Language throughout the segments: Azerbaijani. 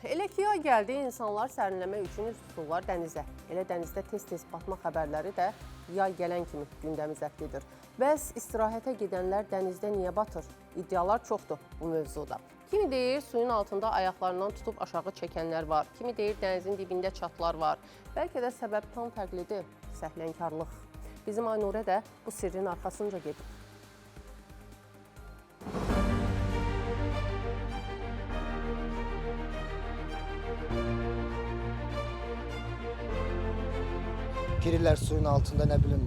Elə ki yay gəldi, insanlar sərinləmək üçün üz tuturlar dənizə. Elə dənizdə tez-tez batma xəbərləri də yay gələn kimi gündəmi zəbt edir. Bəs istirahətə gedənlər dənizdə niyə batır? İddialar çoxdur bu mövzuda. Kimi deyir, suyun altında ayaqlarından tutub aşağı çəkənlər var. Kimi deyir, dənizin dibində çatlar var. Bəlkə də səbəb tam fərqlidir, səhlənkarlıq. Bizim Aynurə də bu sirrin arxasınca gedib. Girirlər suyun altında, nə bilim,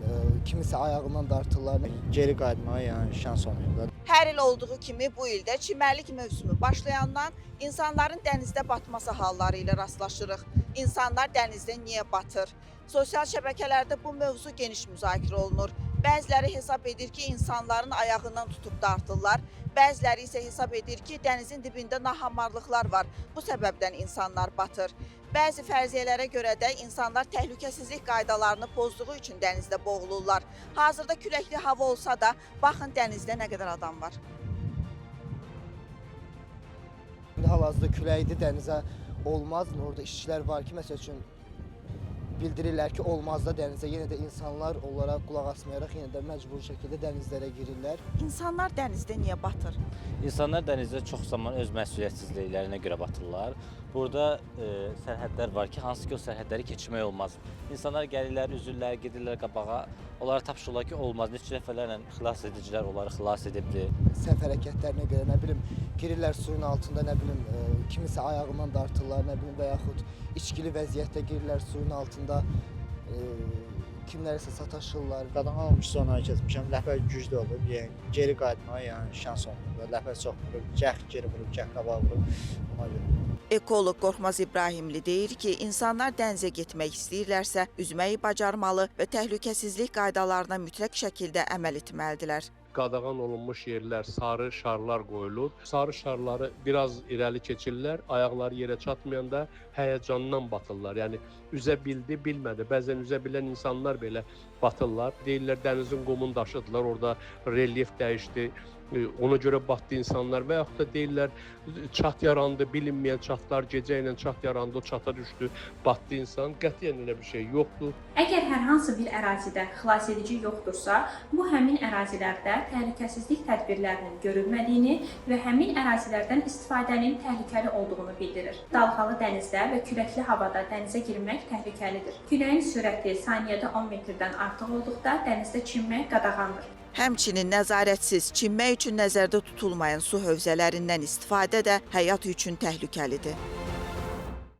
kimisi ayağından dartırlar. Geri qayıtmağa yəni şans olmuyor. Hər il olduğu kimi bu ildə çimərlik mövsümü başlayandan insanların dənizdə batması halları ilə rastlaşırıq. İnsanlar dənizdə niyə batır? Sosial şəbəkələrdə bu mövzu geniş müzakirə olunur. Bəziləri hesab edir ki, insanların ayağından tutub dartırlar. Bəziləri isə hesab edir ki, dənizin dibində nahamarlıqlar var. Bu səbəbdən insanlar batır. Bəzi fərziyyələrə görə də insanlar təhlükəsizlik qaydalarını pozduğu üçün dənizdə boğulurlar. Hazırda küləkli hava olsa da, baxın dənizdə nə qədər adam var. Hal-hazırda küləkli dənizə olmaz. Orada işçilər var ki, məsəl üçün bildirirlər ki, olmaz da dənizə. Yenə də insanlar onlara qulaq asmayaraq yenə də məcburi şəkildə dənizlərə girirlər. İnsanlar dənizdə niyə batır? İnsanlar dənizdə çox zaman öz məsuliyyətsizliklərinə görə batırlar. Burada sərhədlər var ki, hansı ki o sərhədləri keçmək olmaz. İnsanlar gəlirlər, üzürlər, gedirlər qabağa. Onlara tapşırırlar ki, olmaz. Neçə dəfələrlə xilas edicilər onları xilas edibdir. Səhv hərəkətlərinə görə, nə bilim, girirlər suyun altında, nə bilim, kimisi ayağından dartırlar, nə bilim, və yaxud içkili vəziyyətdə girirlər suyun altında, kimlərsə sataşırlar. Qadın almışsa ona keçmişəm, ləpər güclü olub, yəni geri qayıtmağa yəni şans olmuyor. Ləpər çox vurub, cəh geri vurub, cəh qabağa vurub, ona görə. Ekoloq Qorxmaz İbrahimli deyir ki, insanlar dənizə getmək istəyirlərsə, üzməyi bacarmalı və təhlükəsizlik qaydalarına mütləq şəkildə əməl etməlidirlər. Qadağan olunmuş yerlər, sarı şarlar qoyulur. Sarı şarları biraz irəli keçirlər, ayaqları yerə çatmayanda həyəcandan batırlar. Yəni üzə bildi, bilmədi. Bəzən üzə bilən insanlar belə batırlar. Deyirlər dənizin qumunu daşıdılar, orada relyef dəyişdi. Ona görə batdı insanlar və yaxud da deyirlər çat yarandı, bilinməyən çatlar, gecə ilə çat yarandı, o çata düşdü, batdı insan. Qətiyyən elə bir şey yoxdur. Əgər hər hansı bir ərazidə xilasedici yoxdursa, bu həmin ərazilərdə təhlükəsizlik tədbirlərinin görülmədiyini və həmin ərazilərdən istifadənin təhlükəli olduğunu bildirir. Dalğalı dənizdə və küləkli havada dənizə girmək təhlükəlidir. Küləyin sürəti saniyədə 10 metrdən artıq olduqda dənizdə çimmək qadağandır. Həmçinin nəzarətsiz çimmək üçün nəzərdə tutulmayan su hövzələrindən istifadə də həyat üçün təhlükəlidir.